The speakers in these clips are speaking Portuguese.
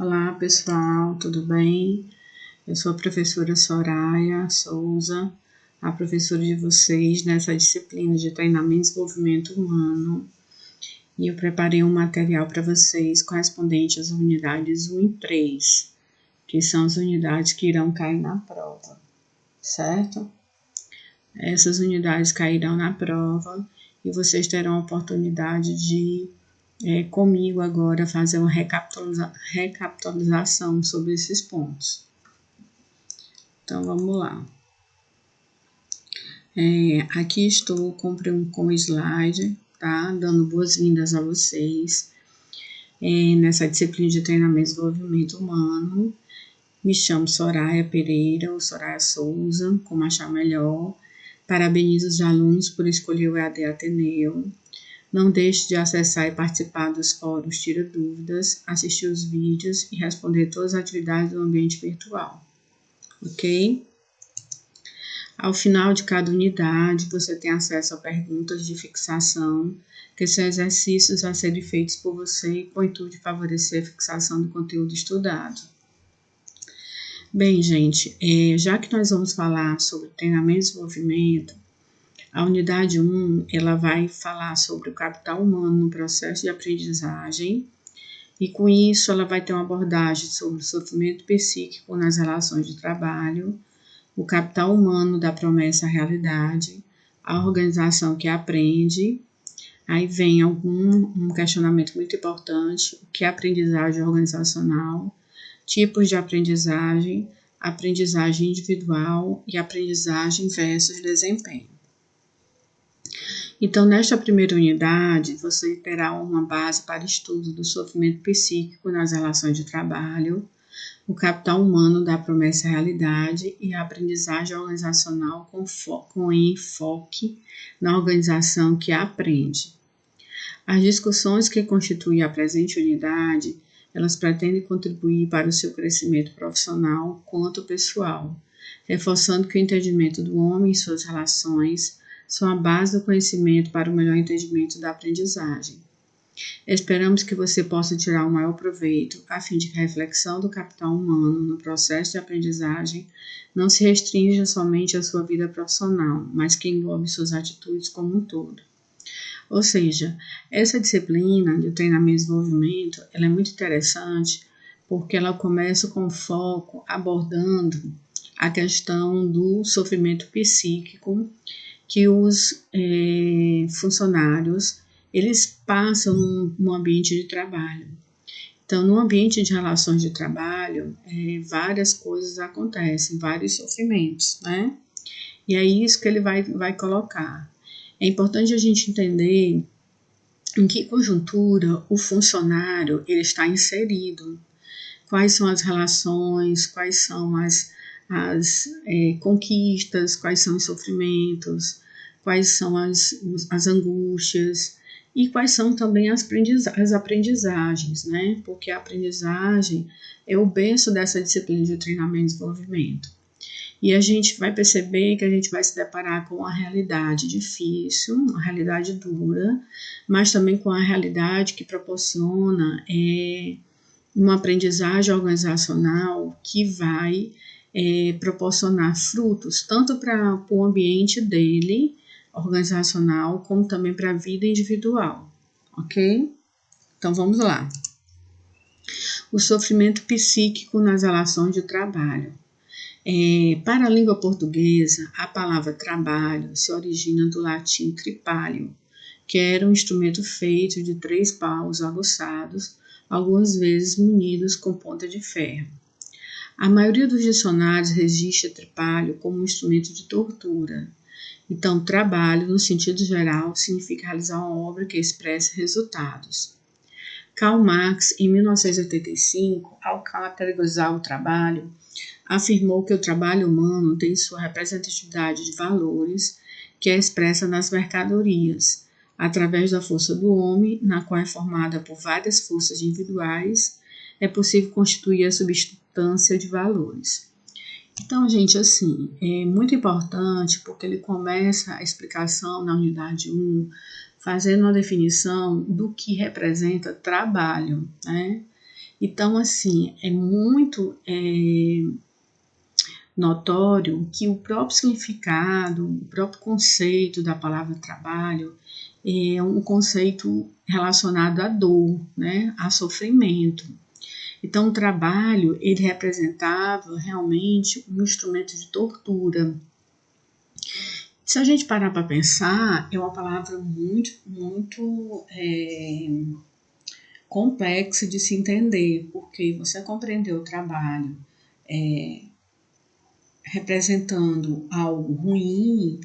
Olá pessoal, tudo bem? Eu sou a professora Soraya Souza, a professora de vocês nessa disciplina de treinamento e desenvolvimento humano, e eu preparei um material para vocês correspondente às unidades 1 e 3, que são as unidades que irão cair na prova, certo? Essas unidades cairão na prova e vocês terão a oportunidade de comigo agora fazer uma recapitulação sobre esses pontos. Então, vamos lá. Aqui estou com o slide, tá? Dando boas-vindas a vocês nessa disciplina de treinamento e desenvolvimento humano. Me chamo Soraya Pereira, ou Soraya Souza, como achar melhor. Parabenizo os alunos por escolher o EAD Ateneu. Não deixe de acessar e participar dos fóruns Tira Dúvidas, assistir os vídeos e responder todas as atividades do ambiente virtual, ok? Ao final de cada unidade, você tem acesso a perguntas de fixação, que são exercícios a serem feitos por você com o intuito de favorecer a fixação do conteúdo estudado. Bem, gente, já que nós vamos falar sobre treinamento e desenvolvimento, a unidade 1, ela vai falar sobre o capital humano no processo de aprendizagem, e com isso ela vai ter uma abordagem sobre o sofrimento psíquico nas relações de trabalho, o capital humano da promessa à realidade, a organização que aprende. Aí vem um questionamento muito importante: o que é aprendizagem organizacional, tipos de aprendizagem individual e aprendizagem versus desempenho. Então, nesta primeira unidade, você terá uma base para estudo do sofrimento psíquico nas relações de trabalho, o capital humano da promessa à realidade e a aprendizagem organizacional com enfoque na organização que aprende. As discussões que constituem a presente unidade, elas pretendem contribuir para o seu crescimento profissional quanto pessoal, reforçando que o entendimento do homem e suas relações são a base do conhecimento para o melhor entendimento da aprendizagem. Esperamos que você possa tirar o maior proveito, a fim de que a reflexão do capital humano no processo de aprendizagem não se restrinja somente à sua vida profissional, mas que englobe suas atitudes como um todo. Ou seja, essa disciplina de treinamento e desenvolvimento, ela é muito interessante porque ela começa com foco abordando a questão do sofrimento psíquico que os funcionários eles passam no ambiente de trabalho. Então, no ambiente de relações de trabalho, várias coisas acontecem, vários sofrimentos, né? E é isso que ele vai colocar. É importante a gente entender em que conjuntura o funcionário ele está inserido, quais são as relações, quais são as conquistas, quais são os sofrimentos, quais são as angústias e quais são também as aprendizagens, né? Porque a aprendizagem é o berço dessa disciplina de treinamento e desenvolvimento. E a gente vai perceber que a gente vai se deparar com uma realidade difícil, uma realidade dura, mas também com a realidade que proporciona uma aprendizagem organizacional que vai proporcionar frutos tanto para o ambiente dele, organizacional, como também para a vida individual, ok? Então vamos lá. O sofrimento psíquico nas relações de trabalho. Para a língua portuguesa, a palavra trabalho se origina do latim tripalho, que era um instrumento feito de 3 paus aguçados, algumas vezes munidos com ponta de ferro. A maioria dos dicionários registra tripalho como um instrumento de tortura. Então, trabalho, no sentido geral, significa realizar uma obra que expresse resultados. Karl Marx, em 1985, ao categorizar o trabalho, afirmou que o trabalho humano tem sua representatividade de valores, que é expressa nas mercadorias, através da força do homem, na qual é formada por várias forças individuais, é possível constituir a substância de valores. Então, gente, assim, é muito importante porque ele começa a explicação na unidade 1, fazendo uma definição do que representa trabalho, né? Então, assim, é muito notório que o próprio significado, o próprio conceito da palavra trabalho é um conceito relacionado à dor, né, a sofrimento. Então, o trabalho, ele representava realmente um instrumento de tortura. Se a gente parar para pensar, é uma palavra muito complexa de se entender, porque você compreender o trabalho representando algo ruim,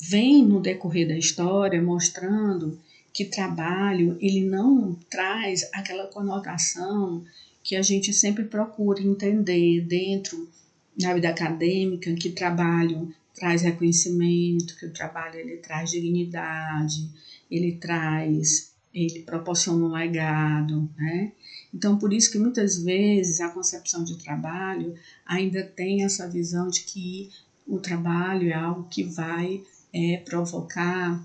vem no decorrer da história mostrando que trabalho ele não traz aquela conotação que a gente sempre procura entender dentro da vida acadêmica, que trabalho traz reconhecimento, que o trabalho ele traz dignidade, ele proporciona um legado, né? Então, por isso que muitas vezes a concepção de trabalho ainda tem essa visão de que o trabalho é algo que vai provocar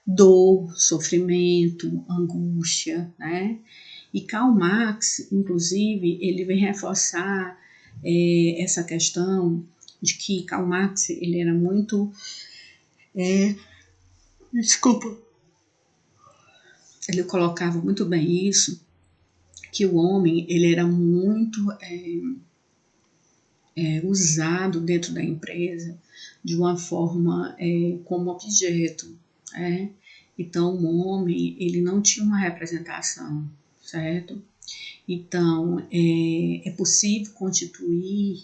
dor, sofrimento, angústia, né? E Karl Marx, inclusive, ele vem reforçar essa questão de que Karl Marx ele era muito, ele colocava muito bem isso, que o homem ele era muito usado dentro da empresa de uma forma como objeto, né? Então o homem ele não tinha uma representação, certo? Então é possível constituir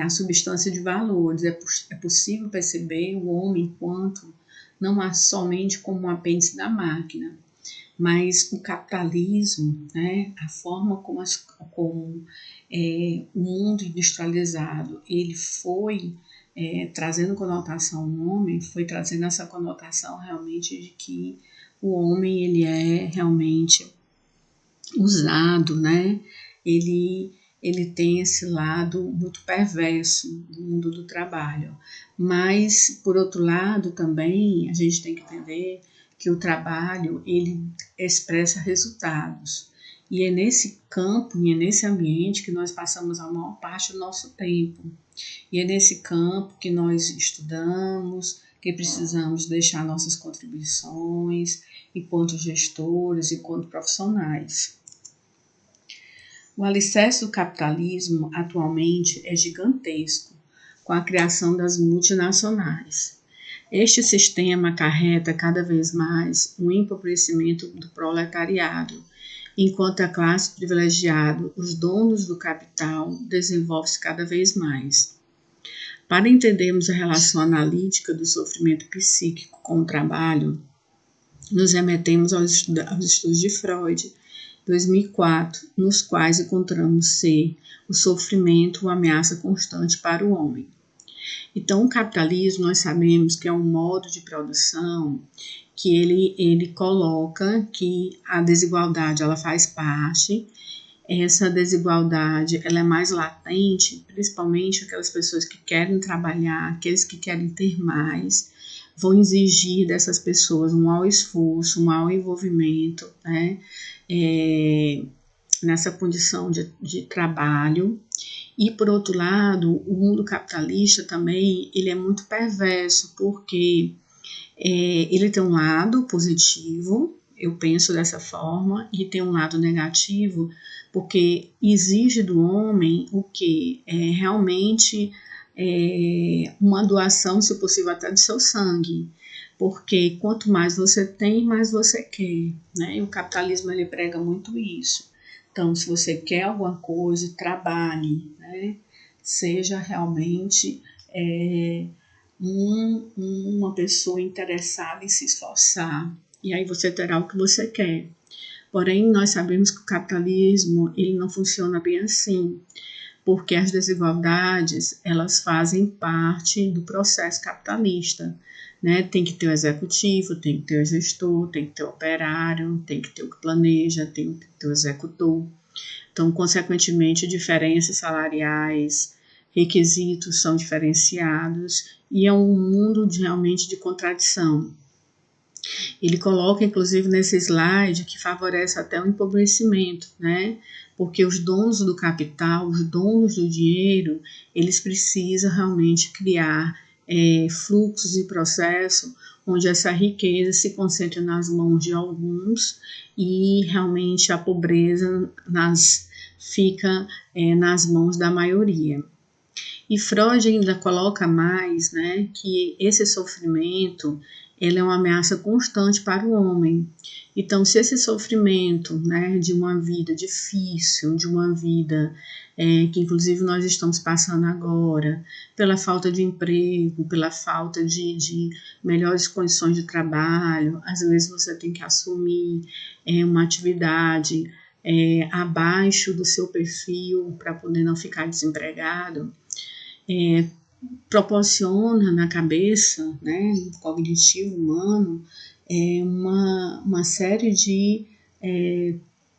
a substância de valores, é possível perceber o homem enquanto não há somente como um apêndice da máquina, mas o capitalismo, né, a forma como o mundo industrializado ele foi trazendo conotação ao homem, foi trazendo essa conotação realmente de que o homem ele é realmente usado, né? Ele tem esse lado muito perverso do mundo do trabalho. Mas, por outro lado, também a gente tem que entender que o trabalho ele expressa resultados. E é nesse campo e é nesse ambiente que nós passamos a maior parte do nosso tempo. E é nesse campo que nós estudamos, que precisamos deixar nossas contribuições enquanto gestores, enquanto profissionais. O alicerce do capitalismo atualmente é gigantesco, com a criação das multinacionais. Este sistema acarreta cada vez mais o empobrecimento do proletariado, enquanto a classe privilegiada, os donos do capital, desenvolve-se cada vez mais. Para entendermos a relação analítica do sofrimento psíquico com o trabalho, nos remetemos aos estudos de Freud, 2004, nos quais encontramos ser o sofrimento uma ameaça constante para o homem. Então, o capitalismo, nós sabemos que é um modo de produção que ele coloca que a desigualdade ela faz parte. Essa desigualdade ela é mais latente, principalmente aquelas pessoas que querem trabalhar, aqueles que querem ter mais, vão exigir dessas pessoas um maior esforço, um maior envolvimento, né, nessa condição de trabalho. E, por outro lado, o mundo capitalista também ele é muito perverso, porque ele tem um lado positivo, eu penso dessa forma, e tem um lado negativo, porque exige do homem o que? Realmente uma doação, se possível, até do seu sangue. Porque quanto mais você tem, mais você quer, né? E o capitalismo ele prega muito isso. Então, se você quer alguma coisa, trabalhe, né? Seja realmente uma pessoa interessada em se esforçar. E aí você terá o que você quer. Porém, nós sabemos que o capitalismo ele não funciona bem assim, porque as desigualdades elas fazem parte do processo capitalista. Né? Tem que ter o executivo, tem que ter o gestor, tem que ter o operário, tem que ter o que planeja, tem que ter o executor. Então, consequentemente, diferenças salariais, requisitos são diferenciados e é um mundo realmente de contradição. Ele coloca, inclusive, nesse slide que favorece até o empobrecimento, né? Porque os donos do capital, os donos do dinheiro, eles precisam realmente criar fluxos e processos onde essa riqueza se concentra nas mãos de alguns e realmente a pobreza fica nas mãos da maioria. E Freud ainda coloca mais, né, que esse sofrimento ele é uma ameaça constante para o homem. Então, se esse sofrimento, né, de uma vida difícil, de uma vida que inclusive nós estamos passando agora, pela falta de emprego, pela falta de melhores condições de trabalho, às vezes você tem que assumir uma atividade abaixo do seu perfil para poder não ficar desempregado, proporciona na cabeça, né, no cognitivo humano, uma série de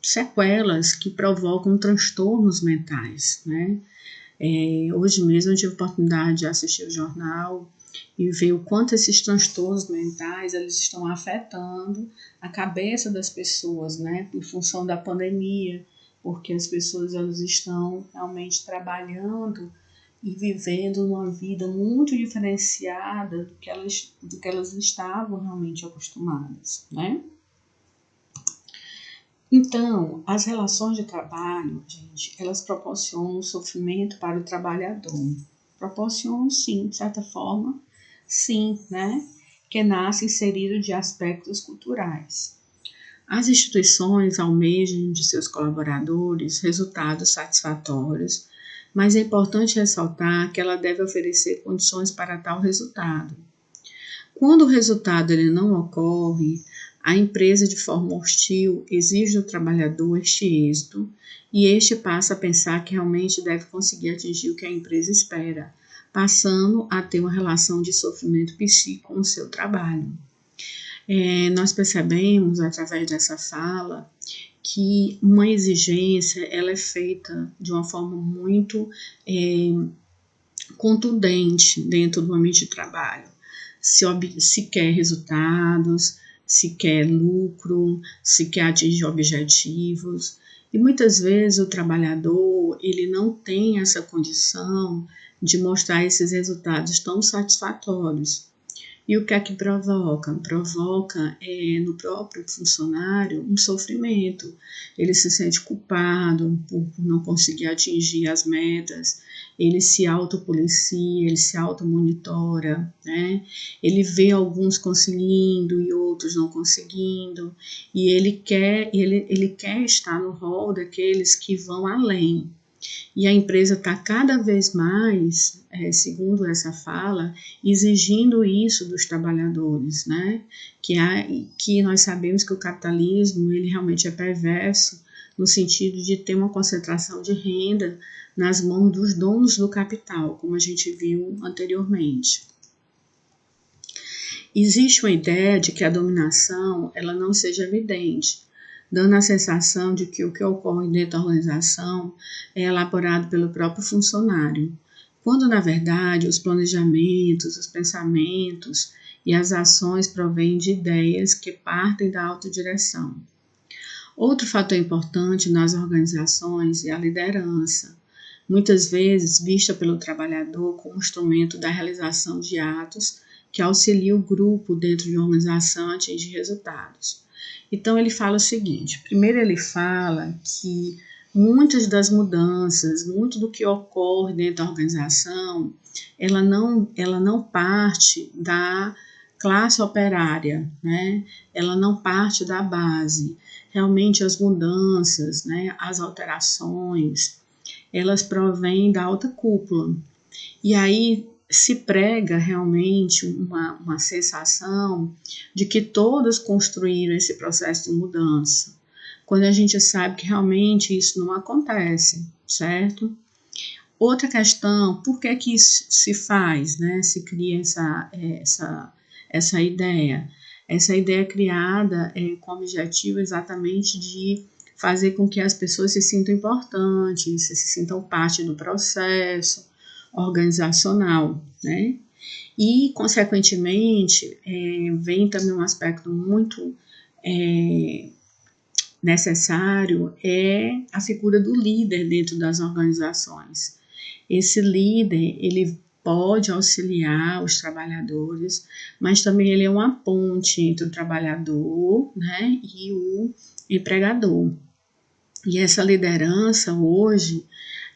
sequelas que provocam transtornos mentais, né? Hoje mesmo eu tive a oportunidade de assistir o jornal e ver o quanto esses transtornos mentais eles estão afetando a cabeça das pessoas, né, em função da pandemia, porque as pessoas elas estão realmente trabalhando e vivendo uma vida muito diferenciada do que elas estavam realmente acostumadas, né? Então, as relações de trabalho, gente, elas proporcionam sofrimento para o trabalhador. Proporcionam, sim, de certa forma, sim, né? Que nasce inserido de aspectos culturais. As instituições almejam de seus colaboradores resultados satisfatórios, mas é importante ressaltar que ela deve oferecer condições para tal resultado. Quando o resultado ele não ocorre, a empresa, de forma hostil, exige do trabalhador este êxito e este passa a pensar que realmente deve conseguir atingir o que a empresa espera, passando a ter uma relação de sofrimento psíquico com o seu trabalho. Nós percebemos, através dessa fala, que uma exigência ela é feita de uma forma muito contundente dentro do ambiente de trabalho. Se quer resultados, se quer lucro, se quer atingir objetivos. E muitas vezes o trabalhador ele não tem essa condição de mostrar esses resultados tão satisfatórios. E o que é que provoca? Provoca no próprio funcionário um sofrimento. Ele se sente culpado por não conseguir atingir as metas, ele se autopolicia, ele se automonitora, né? Ele vê alguns conseguindo e outros não conseguindo, e ele quer estar no rol daqueles que vão além. E a empresa está cada vez mais, segundo essa fala, exigindo isso dos trabalhadores, né? Que nós sabemos que o capitalismo ele realmente é perverso no sentido de ter uma concentração de renda nas mãos dos donos do capital, como a gente viu anteriormente. Existe uma ideia de que a dominação ela não seja evidente, dando a sensação de que o que ocorre dentro da organização é elaborado pelo próprio funcionário, quando na verdade os planejamentos, os pensamentos e as ações provêm de ideias que partem da autodireção. Outro fator importante nas organizações é a liderança, muitas vezes vista pelo trabalhador como instrumento da realização de atos que auxiliam o grupo dentro de uma organização a atingir resultados. Então ele fala o seguinte, primeiro ele fala que muitas das mudanças, muito do que ocorre dentro da organização, ela não parte da classe operária, né? Ela não parte da base. Realmente as mudanças, né, as alterações, elas provêm da alta cúpula. E aí se prega realmente uma sensação de que todas construíram esse processo de mudança, quando a gente sabe que realmente isso não acontece, certo? Outra questão, por que que isso se faz, né? Se cria essa ideia? Essa ideia criada com o objetivo exatamente de fazer com que as pessoas se sintam importantes, se sintam parte do processo organizacional, né? E, consequentemente, vem também um aspecto muito necessário, é a figura do líder dentro das organizações. Esse líder, ele pode auxiliar os trabalhadores, mas também ele é uma ponte entre o trabalhador, né, e o empregador. E essa liderança hoje,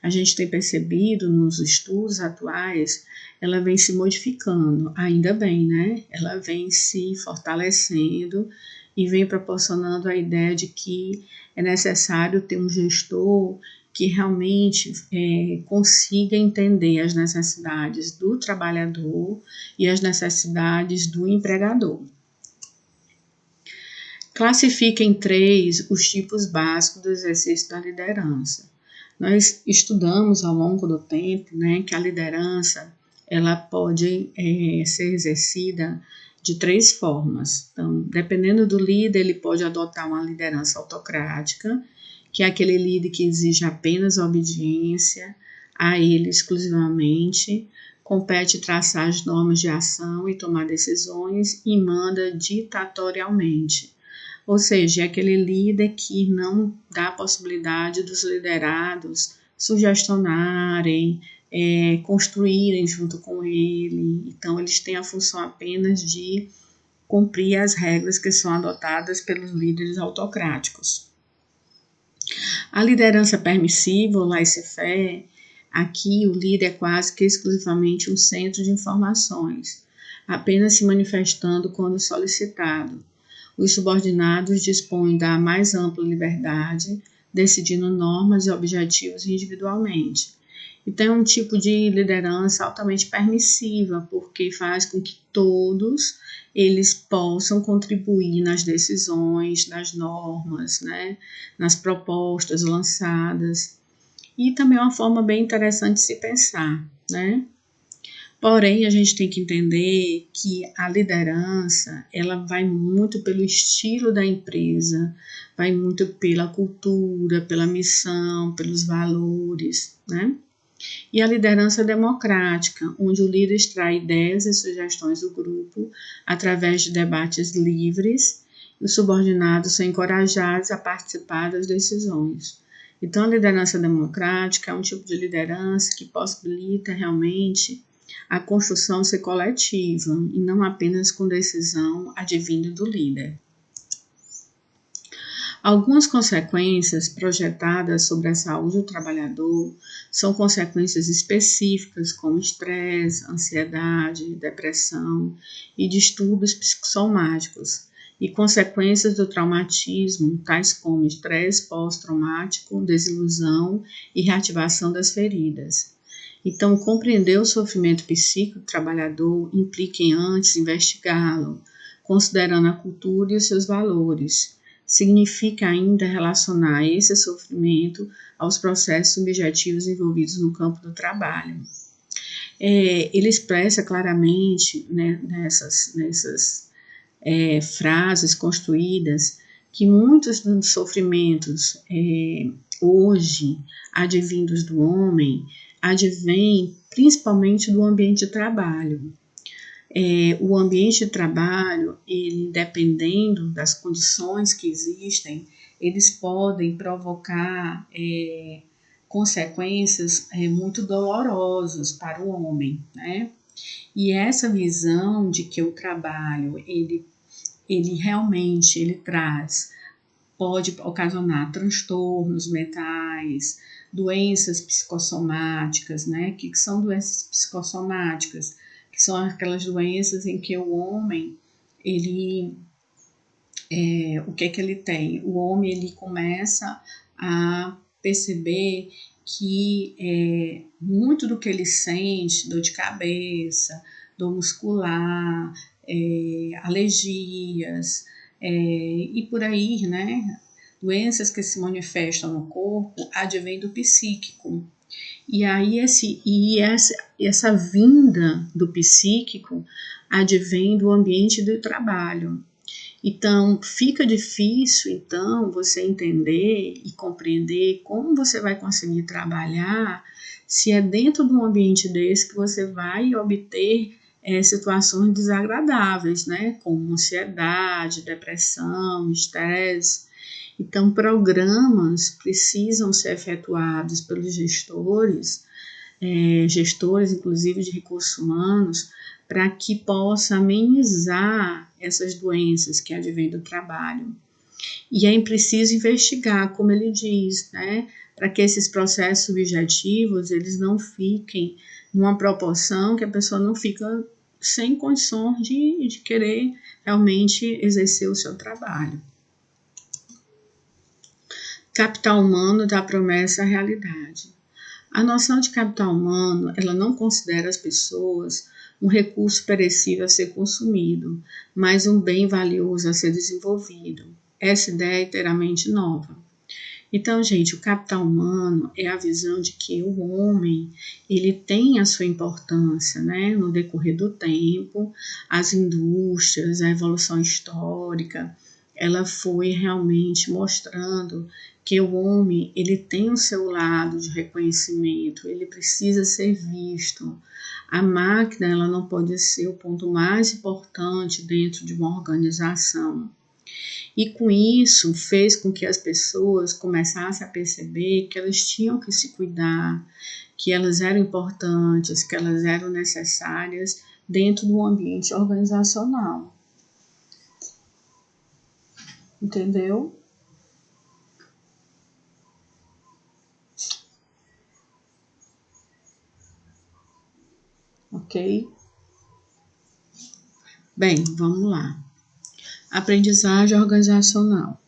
a gente tem percebido nos estudos atuais, ela vem se modificando, ainda bem, né? Ela vem se fortalecendo e vem proporcionando a ideia de que é necessário ter um gestor que realmente consiga entender as necessidades do trabalhador e as necessidades do empregador. Classifica em 3 os tipos básicos do exercício da liderança. Nós estudamos ao longo do tempo, né, que a liderança ela pode ser exercida de 3 formas. Então, dependendo do líder, ele pode adotar uma liderança autocrática, que é aquele líder que exige apenas obediência a ele exclusivamente, compete traçar as normas de ação e tomar decisões e manda ditatorialmente. Ou seja, é aquele líder que não dá a possibilidade dos liderados sugestionarem, construírem junto com ele. Então, eles têm a função apenas de cumprir as regras que são adotadas pelos líderes autocráticos. A liderança permissiva, ou laissez-faire, aqui o líder é quase que exclusivamente um centro de informações, apenas se manifestando quando solicitado. Os subordinados dispõem da mais ampla liberdade, decidindo normas e objetivos individualmente. Então, é um tipo de liderança altamente permissiva, porque faz com que todos eles possam contribuir nas decisões, nas normas, né, nas propostas lançadas. E também é uma forma bem interessante de se pensar, né? Porém, a gente tem que entender que a liderança, ela vai muito pelo estilo da empresa, vai muito pela cultura, pela missão, pelos valores, né? E a liderança democrática, onde o líder extrai ideias e sugestões do grupo através de debates livres, e os subordinados são encorajados a participar das decisões. Então, a liderança democrática é um tipo de liderança que possibilita realmente a construção ser coletiva e não apenas com decisão advinda do líder. Algumas consequências projetadas sobre a saúde do trabalhador são consequências específicas, como estresse, ansiedade, depressão e distúrbios psicossomáticos, e consequências do traumatismo, tais como estresse pós-traumático, desilusão e reativação das feridas. Então, compreender o sofrimento psíquico do trabalhador implica em antes investigá-lo, considerando a cultura e os seus valores. Significa ainda relacionar esse sofrimento aos processos subjetivos envolvidos no campo do trabalho. Ele expressa claramente, né, nessas frases construídas que muitos dos sofrimentos hoje advindos do homem advêm principalmente do ambiente de trabalho. O ambiente de trabalho, ele, dependendo das condições que existem, eles podem provocar consequências muito dolorosas para o homem, né? E essa visão de que o trabalho, ele realmente pode ocasionar transtornos mentais, doenças psicossomáticas, né? Que são doenças psicossomáticas? Que são aquelas doenças em que o homem, o que ele tem? O homem, ele começa a perceber que muito do que ele sente, dor de cabeça, dor muscular, alergias, e por aí, né? Doenças que se manifestam no corpo advém do psíquico. E aí essa vinda do psíquico advém do ambiente do trabalho. Então, fica difícil, então, você entender e compreender como você vai conseguir trabalhar se é dentro de um ambiente desse que você vai obter situações desagradáveis, né, como ansiedade, depressão, estresse. Então, programas precisam ser efetuados pelos gestores inclusive de recursos humanos, para que possa amenizar essas doenças que advêm do trabalho. E é preciso investigar, como ele diz, né, para que esses processos subjetivos eles não fiquem numa proporção que a pessoa não fica sem condições de querer realmente exercer o seu trabalho. Capital humano da promessa à realidade. A noção de capital humano, ela não considera as pessoas um recurso perecível a ser consumido, mas um bem valioso a ser desenvolvido. Essa ideia é inteiramente nova. Então, gente, o capital humano é a visão de que o homem, ele tem a sua importância, né, no decorrer do tempo, as indústrias, a evolução histórica, ela foi realmente mostrando que o homem, ele tem o seu lado de reconhecimento, ele precisa ser visto. A máquina, ela não pode ser o ponto mais importante dentro de uma organização. E com isso fez com que as pessoas começassem a perceber que elas tinham que se cuidar, que elas eram importantes, que elas eram necessárias dentro do ambiente organizacional. Entendeu? Ok? Bem, vamos lá. Aprendizagem organizacional.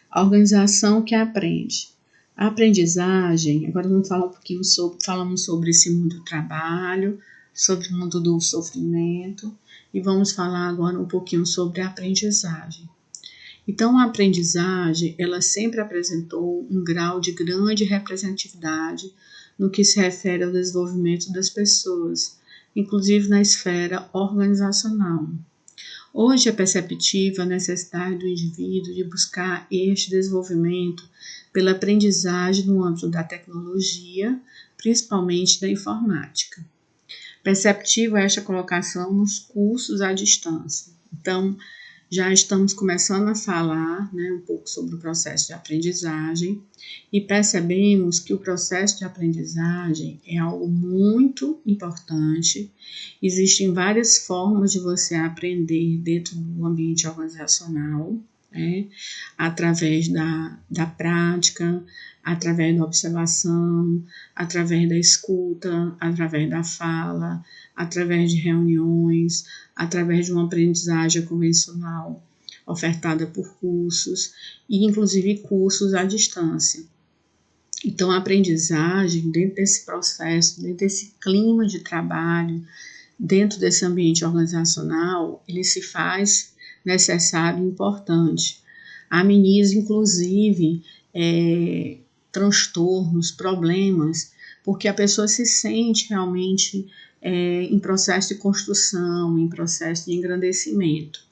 A organização que aprende. A aprendizagem, agora vamos falar um pouquinho falamos sobre esse mundo do trabalho, sobre o mundo do sofrimento, e vamos falar agora um pouquinho sobre a aprendizagem. Então, a aprendizagem, ela sempre apresentou um grau de grande representatividade no que se refere ao desenvolvimento das pessoas, inclusive na esfera organizacional. Hoje é perceptível a necessidade do indivíduo de buscar este desenvolvimento pela aprendizagem no âmbito da tecnologia, principalmente da informática. Perceptível esta colocação nos cursos à distância. Então, já estamos começando a falar, né, um pouco sobre o processo de aprendizagem e percebemos que o processo de aprendizagem é algo muito importante. Existem várias formas de você aprender dentro do ambiente organizacional, né, através da prática, através da observação, através da escuta, através da fala, através de reuniões, através de uma aprendizagem convencional ofertada por cursos e inclusive cursos à distância. Então, a aprendizagem dentro desse processo, dentro desse clima de trabalho, dentro desse ambiente organizacional, ele se faz necessário e importante. Ameniza, inclusive, transtornos, problemas, porque a pessoa se sente realmente em processo de construção, em processo de engrandecimento.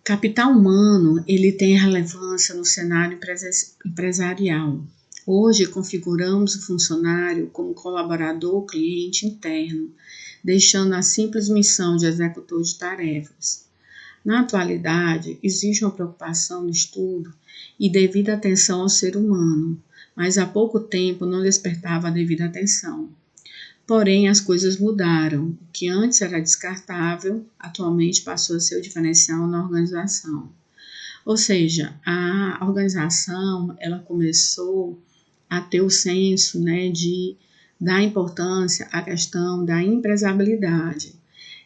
Capital humano, ele tem relevância no cenário empresarial. Hoje, configuramos o funcionário como colaborador cliente interno, deixando a simples missão de executor de tarefas. Na atualidade, existe uma preocupação no estudo e devida atenção ao ser humano, mas há pouco tempo não despertava a devida atenção. Porém, as coisas mudaram. O que antes era descartável, atualmente passou a ser o diferencial na organização. Ou seja, a organização ela começou a ter o senso, né, de dar importância à questão da empresarialidade,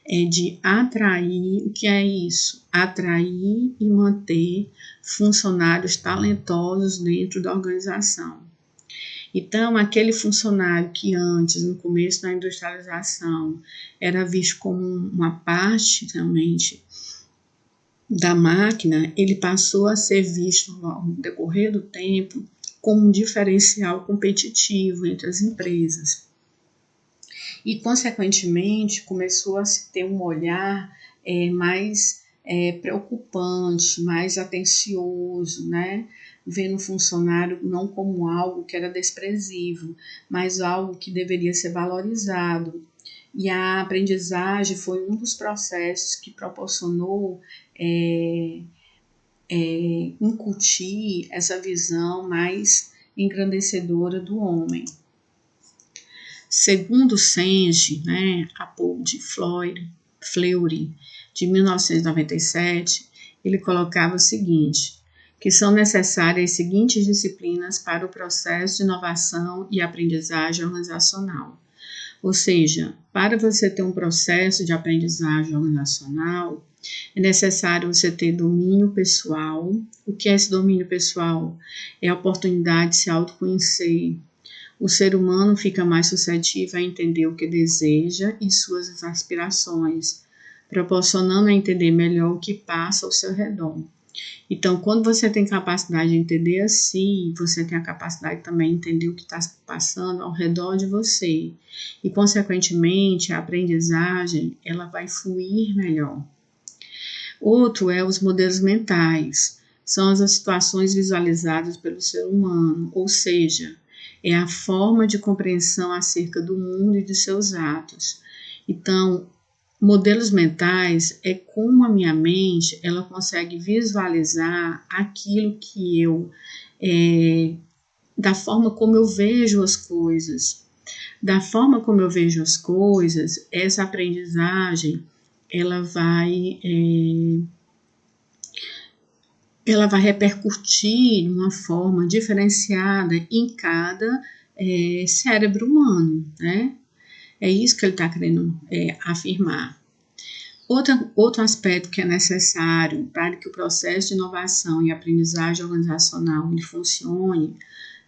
de atrair, o que é isso? Atrair e manter funcionários talentosos dentro da organização. Então, aquele funcionário que antes, no começo da industrialização, era visto como uma parte realmente da máquina, ele passou a ser visto no decorrer do tempo como um diferencial competitivo entre as empresas. E, consequentemente, começou a se ter um olhar mais preocupante, mais atencioso, né? Vendo o funcionário não como algo que era desprezível, mas algo que deveria ser valorizado. E a aprendizagem foi um dos processos que proporcionou incutir essa visão mais engrandecedora do homem. Segundo Senge, né, de Fleury, de 1997, ele colocava o seguinte, que são necessárias as seguintes disciplinas para o processo de inovação e aprendizagem organizacional. Ou seja, para você ter um processo de aprendizagem organizacional, é necessário você ter domínio pessoal. O que é esse domínio pessoal? É a oportunidade de se autoconhecer. O ser humano fica mais suscetível a entender o que deseja e suas aspirações, proporcionando a entender melhor o que passa ao seu redor. Então, quando você tem capacidade de entender a si, você tem a capacidade também de entender o que está passando ao redor de você. E, consequentemente, a aprendizagem ela vai fluir melhor. Outro é os modelos mentais. São as situações visualizadas pelo ser humano, ou seja, é a forma de compreensão acerca do mundo e de seus atos. Então, modelos mentais é como a minha mente ela consegue visualizar aquilo que da forma como eu vejo as coisas. Da forma como eu vejo as coisas, essa aprendizagem ela vai repercutir de uma forma diferenciada em cada cérebro humano, né? É isso que ele está querendo afirmar. Outro aspecto que é necessário para que o processo de inovação e aprendizagem organizacional ele funcione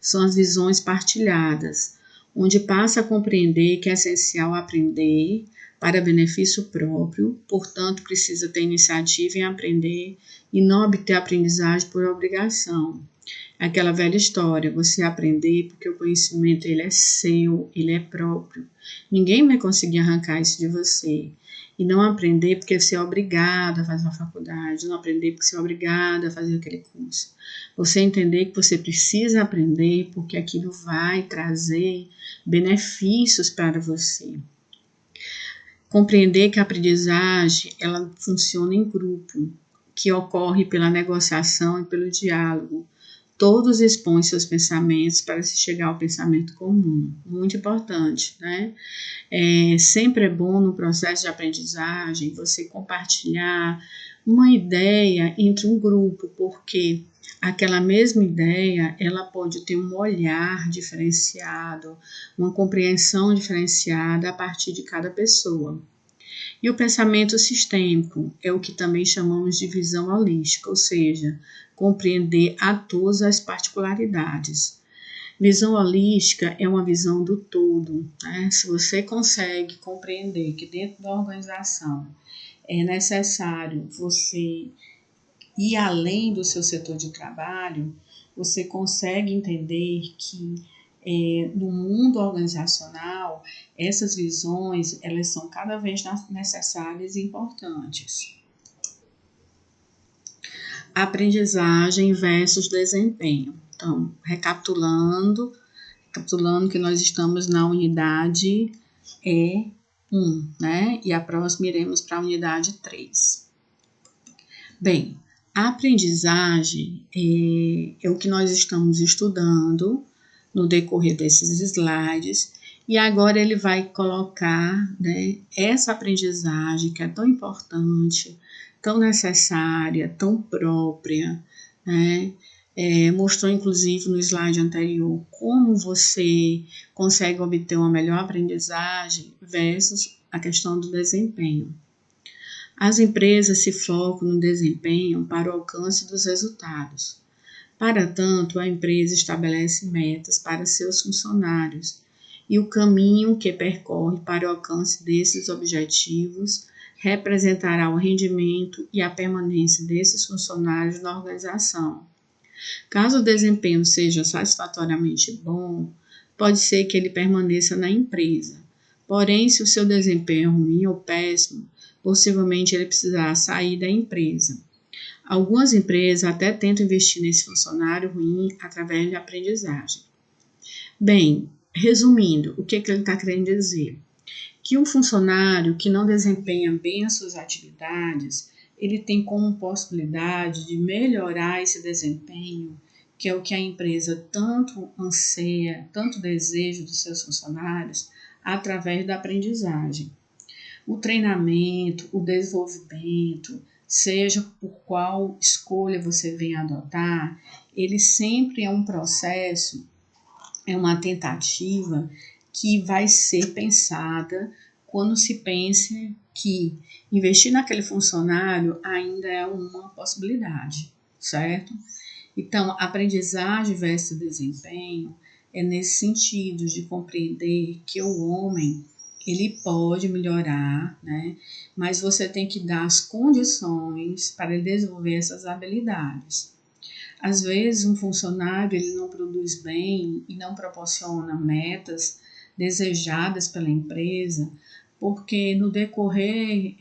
são as visões partilhadas, onde passa a compreender que é essencial aprender para benefício próprio, portanto, precisa ter iniciativa em aprender e não obter aprendizagem por obrigação. Aquela velha história, você aprender porque o conhecimento ele é seu, ele é próprio. Ninguém vai conseguir arrancar isso de você. E não aprender porque você é obrigado a fazer uma faculdade, não aprender porque você é obrigado a fazer aquele curso. Você entender que você precisa aprender porque aquilo vai trazer benefícios para você. Compreender que a aprendizagem ela funciona em grupo, que ocorre pela negociação e pelo diálogo. Todos expõem seus pensamentos para se chegar ao pensamento comum. Muito importante, né? Sempre é bom no processo de aprendizagem você compartilhar uma ideia entre um grupo, porque aquela mesma ideia ela pode ter um olhar diferenciado, uma compreensão diferenciada a partir de cada pessoa. E o pensamento sistêmico é o que também chamamos de visão holística, ou seja, compreender a todas as particularidades. Visão holística é uma visão do todo, né? Se você consegue compreender que dentro da organização é necessário você ir além do seu setor de trabalho, você consegue entender que no mundo organizacional, essas visões elas são cada vez necessárias e importantes. Aprendizagem versus desempenho. Então, recapitulando que nós estamos na unidade E1, né? E a próxima iremos para a unidade 3. Bem, a aprendizagem é o que nós estamos estudando no decorrer desses slides, e agora ele vai colocar, né, essa aprendizagem que é tão importante, tão necessária, tão própria, né? Mostrou inclusive no slide anterior como você consegue obter uma melhor aprendizagem versus a questão do desempenho. As empresas se focam no desempenho para o alcance dos resultados. Para tanto, a empresa estabelece metas para seus funcionários e o caminho que percorre para o alcance desses objetivos representará o rendimento e a permanência desses funcionários na organização. Caso o desempenho seja satisfatoriamente bom, pode ser que ele permaneça na empresa. Porém, se o seu desempenho é ruim ou péssimo, possivelmente ele precisará sair da empresa. Algumas empresas até tentam investir nesse funcionário ruim através de aprendizagem. Bem, resumindo, o que ele está querendo dizer? que um funcionário que não desempenha bem as suas atividades, ele tem como possibilidade de melhorar esse desempenho, que é o que a empresa tanto anseia, tanto deseja dos seus funcionários, através da aprendizagem. O treinamento, o desenvolvimento, seja por qual escolha você venha adotar, ele sempre é um processo, é uma tentativa que vai ser pensada quando se pense que investir naquele funcionário ainda é uma possibilidade, certo? Então, aprendizagem versus desempenho é nesse sentido de compreender que o homem ele pode melhorar, né? Mas você tem que dar as condições para ele desenvolver essas habilidades. Às vezes, um funcionário ele não produz bem e não proporciona metas desejadas pela empresa, porque no decorrer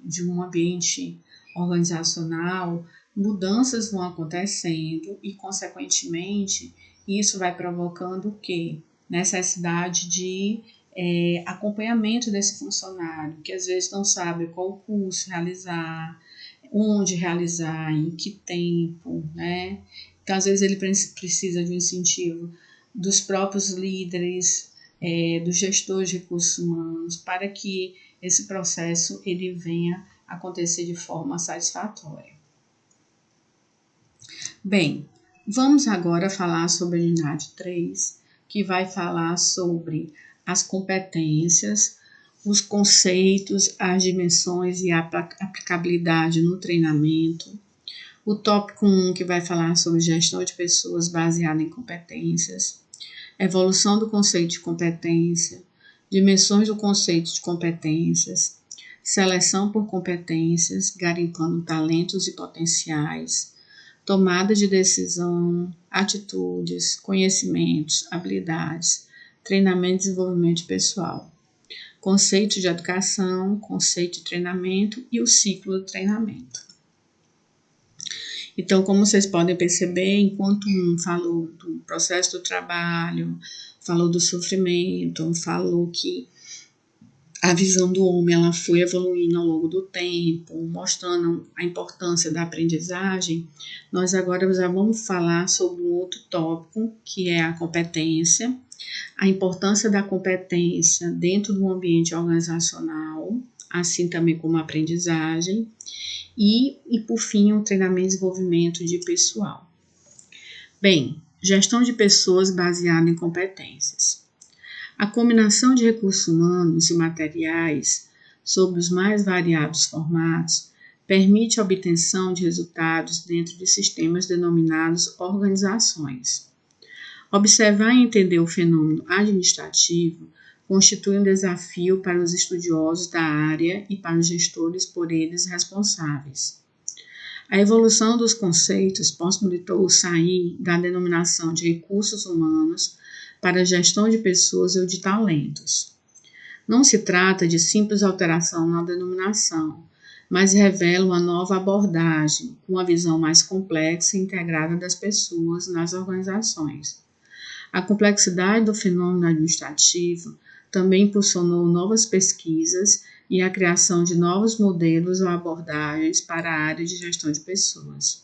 de um ambiente organizacional, mudanças vão acontecendo e, consequentemente, isso vai provocando o quê? Necessidade de acompanhamento desse funcionário, que às vezes não sabe qual curso realizar, onde realizar, em que tempo, né? Então, às vezes, ele precisa de um incentivo dos próprios líderes, dos gestores de recursos humanos, para que esse processo ele venha acontecer de forma satisfatória. Bem, vamos agora falar sobre a unidade 3, que vai falar sobre as competências, os conceitos, as dimensões e a aplicabilidade no treinamento. O tópico 1, que vai falar sobre gestão de pessoas baseada em competências, evolução do conceito de competência, dimensões do conceito de competências, seleção por competências, garimpando talentos e potenciais, tomada de decisão, atitudes, conhecimentos, habilidades, treinamento e desenvolvimento pessoal, conceito de educação, conceito de treinamento e o ciclo do treinamento. Então, como vocês podem perceber, enquanto um falou do processo do trabalho, falou do sofrimento, falou que a visão do homem ela foi evoluindo ao longo do tempo, mostrando a importância da aprendizagem, nós agora já vamos falar sobre um outro tópico, que é a competência, a importância da competência dentro do ambiente organizacional, assim também como a aprendizagem, e por fim, o treinamento e desenvolvimento de pessoal. Bem, gestão de pessoas baseada em competências. A combinação de recursos humanos e materiais sob os mais variados formatos permite a obtenção de resultados dentro de sistemas denominados organizações. Observar e entender o fenômeno administrativo constitui um desafio para os estudiosos da área e para os gestores por eles responsáveis. A evolução dos conceitos possibilitou sair da denominação de recursos humanos para a gestão de pessoas ou de talentos. Não se trata de simples alteração na denominação, mas revela uma nova abordagem, com uma visão mais complexa e integrada das pessoas nas organizações. A complexidade do fenômeno administrativo também impulsionou novas pesquisas e a criação de novos modelos ou abordagens para a área de gestão de pessoas.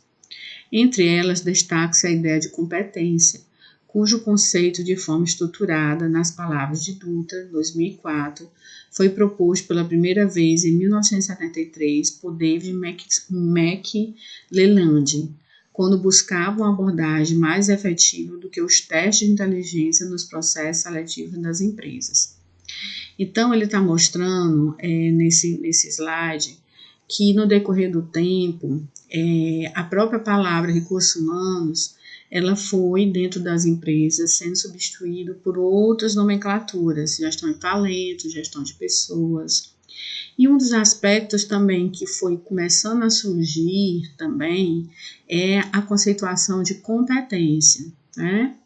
Entre elas, destaca-se a ideia de competência, cujo conceito de forma estruturada, nas palavras de Dutra, 2004, foi proposto pela primeira vez em 1973 por David McClelland, quando buscava uma abordagem mais efetiva do que os testes de inteligência nos processos seletivos das empresas. Então, ele está mostrando nesse slide que no decorrer do tempo, a própria palavra recursos humanos, ela foi dentro das empresas sendo substituída por outras nomenclaturas, gestão de talentos, gestão de pessoas. E um dos aspectos também que foi começando a surgir também é a conceituação de competência, né?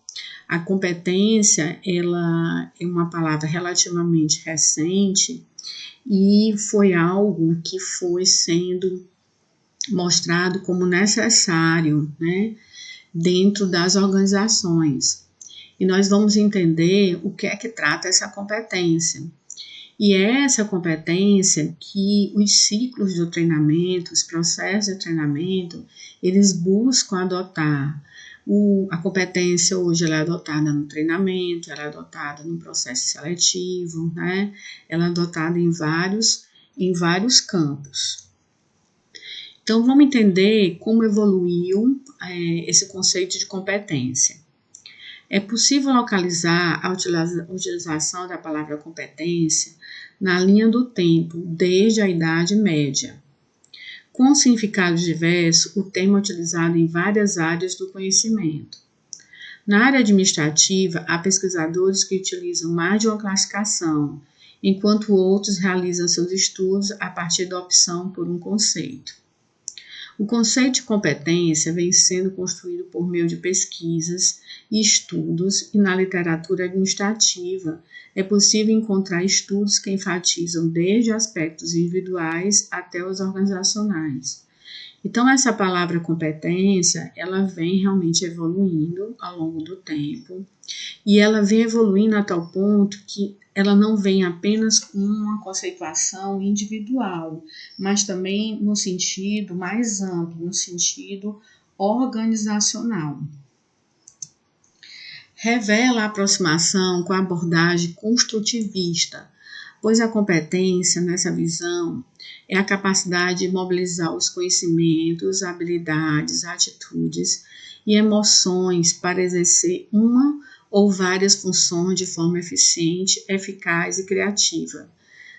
A competência, ela é uma palavra relativamente recente e foi algo que foi sendo mostrado como necessário, né, dentro das organizações. E nós vamos entender o que é que trata essa competência. E é essa competência que os ciclos do treinamento, os processos de treinamento, eles buscam adotar. A competência hoje ela é adotada no treinamento, ela é adotada no processo seletivo, né? Ela é adotada em vários campos. Então, vamos entender como evoluiu esse conceito de competência. É possível localizar a utilização da palavra competência na linha do tempo, desde a Idade Média. Com significados diversos, o termo é utilizado em várias áreas do conhecimento. Na área administrativa, há pesquisadores que utilizam mais de uma classificação, enquanto outros realizam seus estudos a partir da opção por um conceito. O conceito de competência vem sendo construído por meio de pesquisas e estudos, e na literatura administrativa é possível encontrar estudos que enfatizam desde aspectos individuais até os organizacionais. Então, essa palavra competência, ela vem realmente evoluindo ao longo do tempo, e ela vem evoluindo a tal ponto que ela não vem apenas com uma conceituação individual, mas também no sentido mais amplo, no sentido organizacional. Revela a aproximação com a abordagem construtivista, pois a competência, nessa visão, é a capacidade de mobilizar os conhecimentos, habilidades, atitudes e emoções para exercer uma ou várias funções de forma eficiente, eficaz e criativa.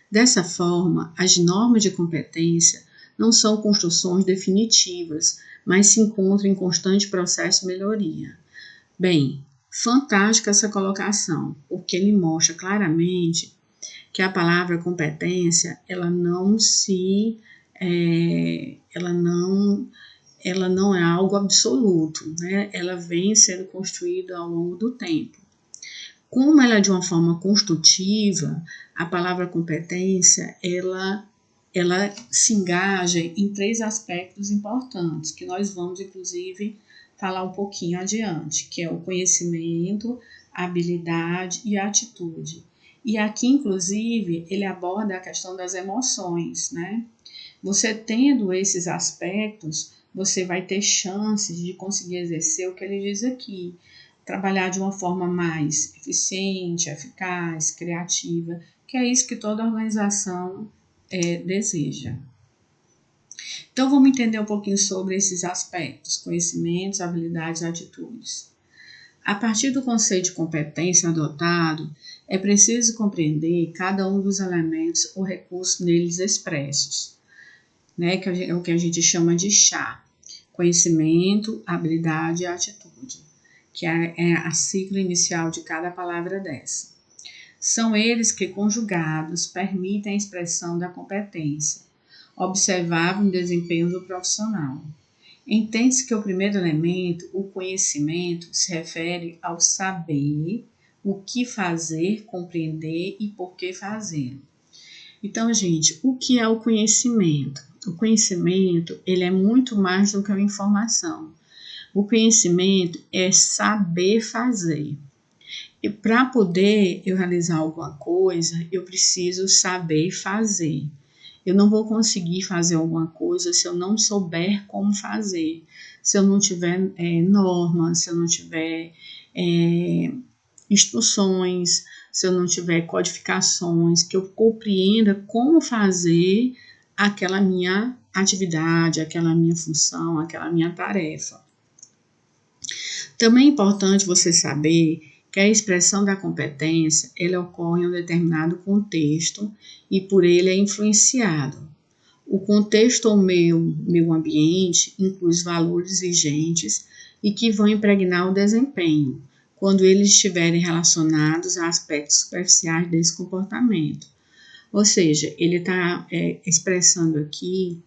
Dessa forma, as normas de competência não são construções definitivas, mas se encontram em constante processo de melhoria. Bem, fantástica essa colocação, porque ele mostra claramente que a palavra competência, ela não é algo absoluto, né? Ela vem sendo construída ao longo do tempo. Como ela é de uma forma construtiva, a palavra competência, ela se engaja em 3 aspectos importantes, que nós vamos, inclusive, falar um pouquinho adiante, que é o conhecimento, a habilidade e a atitude. E aqui, inclusive, ele aborda a questão das emoções, né? Você tendo esses aspectos, você vai ter chances de conseguir exercer o que ele diz aqui, trabalhar de uma forma mais eficiente, eficaz, criativa, que é isso que toda organização deseja. Então, vamos entender um pouquinho sobre esses aspectos, conhecimentos, habilidades e atitudes. A partir do conceito de competência adotado, é preciso compreender cada um dos elementos ou recursos neles expressos, né, que é o que a gente chama de CHA, conhecimento, habilidade e atitude, que é a sigla inicial de cada palavra dessa. São eles que, conjugados, permitem a expressão da competência, observável no desempenho do profissional. Entende-se que o primeiro elemento, o conhecimento, se refere ao saber, o que fazer, compreender e por que fazer. Então, gente, o que é o conhecimento? O conhecimento, ele é muito mais do que uma informação. O conhecimento é saber fazer. E para poder eu realizar alguma coisa, eu preciso saber fazer. Eu não vou conseguir fazer alguma coisa se eu não souber como fazer, se eu não tiver normas, se eu não tiver instruções, se eu não tiver codificações, que eu compreenda como fazer aquela minha atividade, aquela minha função, aquela minha tarefa. Também é importante você saber que a expressão da competência, ela ocorre em um determinado contexto e por ele é influenciado. O contexto ou meio ambiente inclui os valores vigentes e que vão impregnar o desempenho, quando eles estiverem relacionados a aspectos superficiais desse comportamento. Ou seja, ele está expressando aqui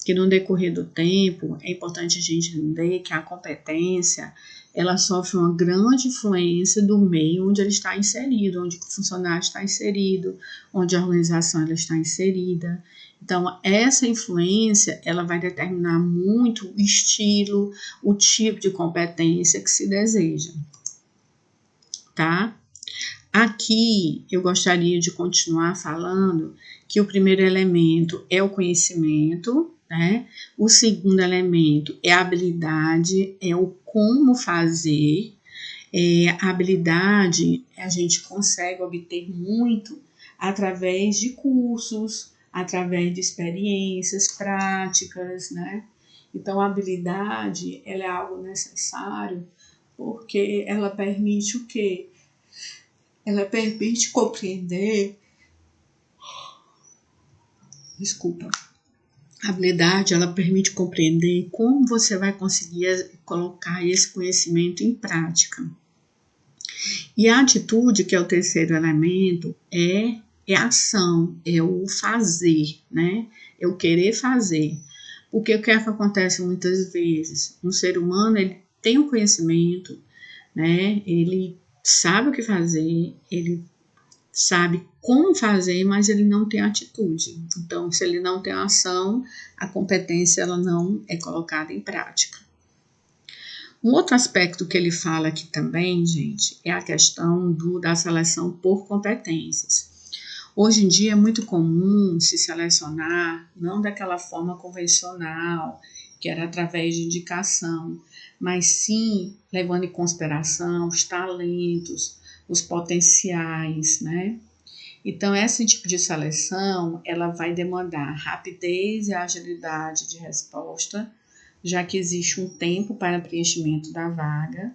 que no decorrer do tempo é importante a gente entender que a competência ela sofre uma grande influência do meio onde ele está inserido, onde o funcionário está inserido, onde a organização ela está inserida. Então, essa influência ela vai determinar muito o estilo, o tipo de competência que se deseja, tá? Aqui eu gostaria de continuar falando que o primeiro elemento é o conhecimento, né? O segundo elemento é a habilidade, é o como fazer. A habilidade a gente consegue obter muito através de cursos, através de experiências práticas, né? Então, a habilidade ela é algo necessário porque ela permite o quê? Ela permite compreender, desculpa, a habilidade ela permite compreender como você vai conseguir colocar esse conhecimento em prática. E a atitude, que é o terceiro elemento, é a ação, é o fazer, né? É o querer fazer. Porque o que é que acontece muitas vezes? Um ser humano, ele tem o conhecimento, né? Ele sabe o que fazer, ele sabe como fazer, mas ele não tem atitude. Então, se ele não tem ação, a competência ela não é colocada em prática. Um outro aspecto que ele fala aqui também, gente, é a questão da seleção por competências. Hoje em dia é muito comum se selecionar, não daquela forma convencional, que era através de indicação, mas sim levando em consideração os talentos, os potenciais, né? Então, esse tipo de seleção, ela vai demandar rapidez e agilidade de resposta, já que existe um tempo para preenchimento da vaga,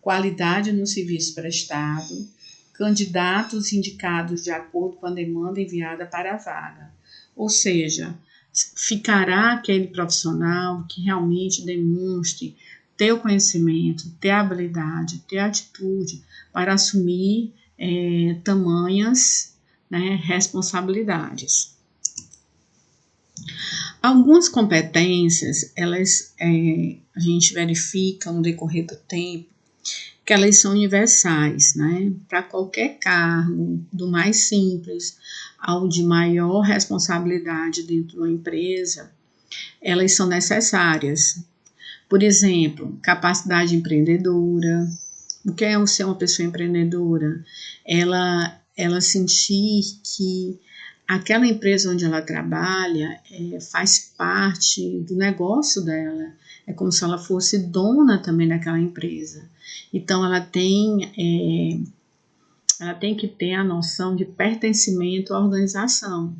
qualidade no serviço prestado, candidatos indicados de acordo com a demanda enviada para a vaga. Ou seja, ficará aquele profissional que realmente demonstre ter o conhecimento, ter a habilidade, ter a atitude para assumir tamanhas, né, responsabilidades. Algumas competências, elas a gente verifica no decorrer do tempo que elas são universais, né? Para qualquer cargo, do mais simples ao de maior responsabilidade dentro de uma empresa, elas são necessárias. Por exemplo, capacidade empreendedora. O que é ser uma pessoa empreendedora? Ela sentir que aquela empresa onde ela trabalha faz parte do negócio dela. É como se ela fosse dona também daquela empresa. Então, ela tem que ter a noção de pertencimento à organização.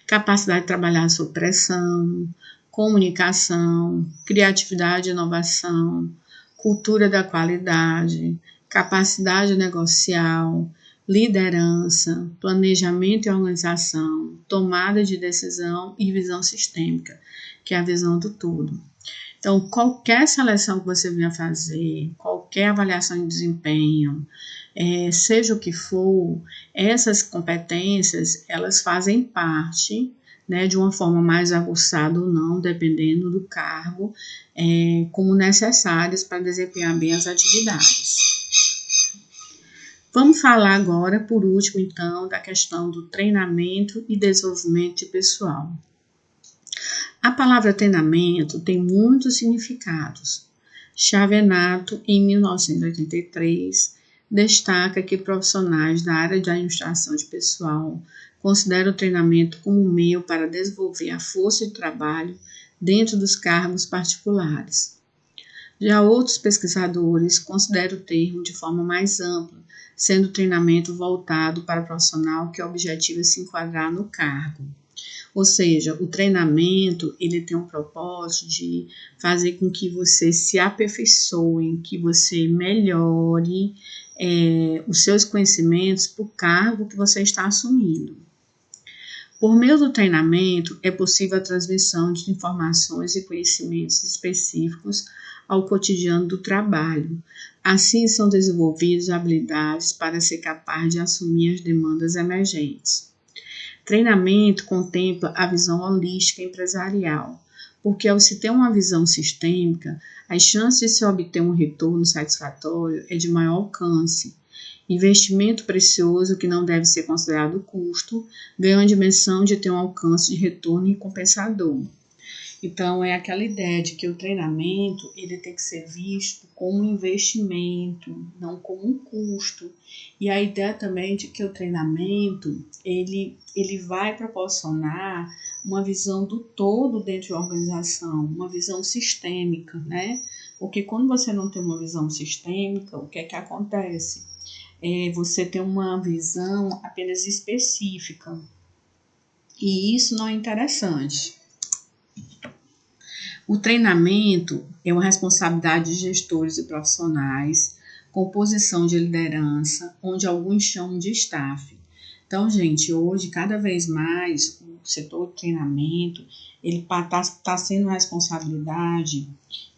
Capacidade de trabalhar sob pressão, comunicação, criatividade e inovação, cultura da qualidade, capacidade negocial, liderança, planejamento e organização, tomada de decisão e visão sistêmica, que é a visão do todo. Então, qualquer seleção que você venha fazer, qualquer avaliação de desempenho, seja o que for, essas competências, elas fazem parte, né, de uma forma mais aguçada ou não, dependendo do cargo, como necessárias para desempenhar bem as atividades. Vamos falar agora, por último, então, da questão do treinamento e desenvolvimento de pessoal. A palavra treinamento tem muitos significados. Chavenato, em 1983, destaca que profissionais da área de administração de pessoal consideram o treinamento como um meio para desenvolver a força de trabalho dentro dos cargos particulares. Já outros pesquisadores consideram o termo de forma mais ampla, sendo o treinamento voltado para o profissional que objetiva se enquadrar no cargo. Ou seja, o treinamento ele tem um propósito de fazer com que você se aperfeiçoe, que você melhore os seus conhecimentos para o cargo que você está assumindo. Por meio do treinamento, é possível a transmissão de informações e conhecimentos específicos ao cotidiano do trabalho. Assim, são desenvolvidas habilidades para ser capaz de assumir as demandas emergentes. Treinamento contempla a visão holística empresarial, porque ao se ter uma visão sistêmica, as chances de se obter um retorno satisfatório é de maior alcance. Investimento precioso que não deve ser considerado custo, ganha a dimensão de ter um alcance de retorno recompensador. Então, é aquela ideia de que o treinamento ele tem que ser visto como um investimento, não como um custo. E a ideia também de que o treinamento ele vai proporcionar uma visão do todo dentro da organização, uma visão sistêmica, né? Porque quando você não tem uma visão sistêmica, o que é que acontece? Você tem uma visão apenas específica. E isso não é interessante. O treinamento é uma responsabilidade de gestores e profissionais, com posição de liderança, onde alguns chamam de staff. Então, gente, hoje, cada vez mais, o setor de treinamento, ele está sendo uma responsabilidade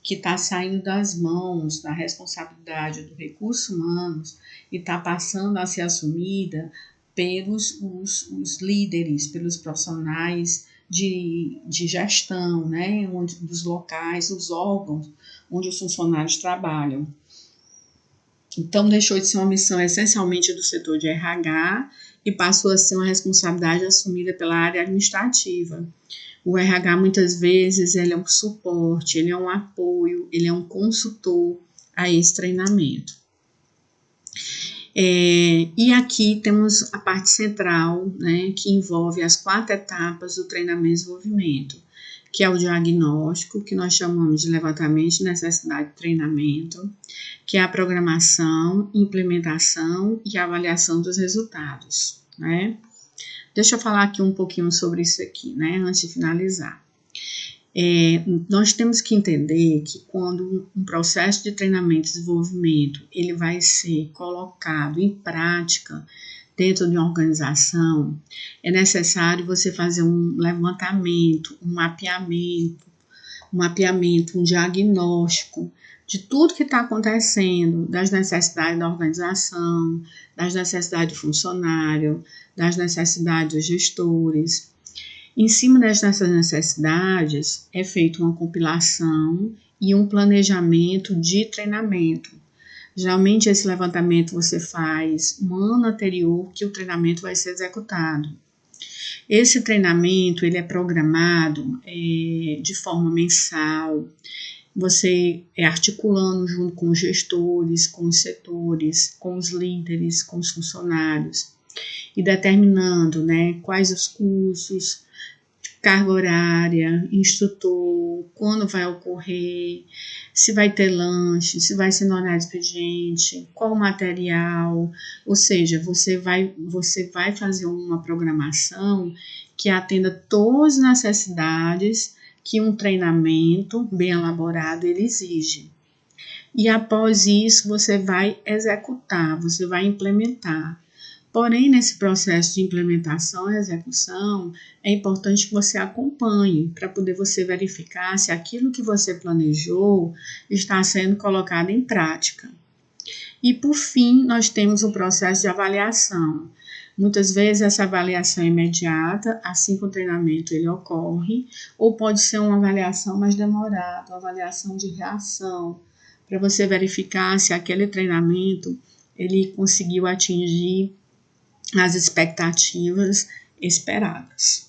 que está saindo das mãos da responsabilidade do recurso humanos e está passando a ser assumida pelos os líderes, pelos profissionais de gestão, né, dos locais, dos órgãos onde os funcionários trabalham. Então, deixou de ser uma missão essencialmente do setor de RH e passou a ser uma responsabilidade assumida pela área administrativa. O RH, muitas vezes, ele é um suporte, ele é um apoio, ele é um consultor a esse treinamento. E aqui temos a parte central, né, que envolve as 4 etapas do treinamento e desenvolvimento, que é o diagnóstico, que nós chamamos de levantamento de necessidade de treinamento, que é a programação, implementação e avaliação dos resultados, né? Deixa eu falar aqui um pouquinho sobre isso aqui, né, antes de finalizar. Nós temos que entender que quando um processo de treinamento e desenvolvimento ele vai ser colocado em prática dentro de uma organização, é necessário você fazer um levantamento, um mapeamento, um diagnóstico de tudo que está acontecendo, das necessidades da organização, das necessidades do funcionário, das necessidades dos gestores. Em cima dessas necessidades, é feita uma compilação e um planejamento de treinamento. Geralmente, esse levantamento você faz um ano anterior que o treinamento vai ser executado. Esse treinamento ele é programado de forma mensal, você articulando junto com os gestores, com os setores, com os líderes, com os funcionários, e determinando, né, quais os cursos, carga horária, instrutor, quando vai ocorrer, se vai ter lanche, se vai ser no horário de expediente, qual o material, ou seja, você vai fazer uma programação que atenda todas as necessidades que um treinamento bem elaborado ele exige. E após isso você vai executar, você vai implementar. Porém, nesse processo de implementação e execução, é importante que você acompanhe para poder você verificar se aquilo que você planejou está sendo colocado em prática. E, por fim, nós temos o processo de avaliação. Muitas vezes essa avaliação é imediata, assim que o treinamento ele ocorre, ou pode ser uma avaliação mais demorada, uma avaliação de reação, para você verificar se aquele treinamento ele conseguiu atingir as expectativas esperadas.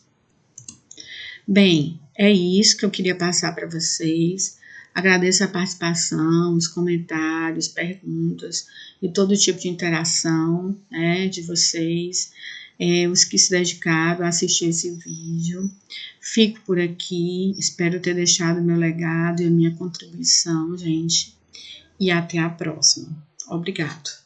Bem, é isso que eu queria passar para vocês. Agradeço a participação, os comentários, perguntas e todo tipo de interação, né, de vocês, os que se dedicaram a assistir esse vídeo. Fico por aqui, espero ter deixado meu legado e a minha contribuição, gente, e até a próxima. Obrigado.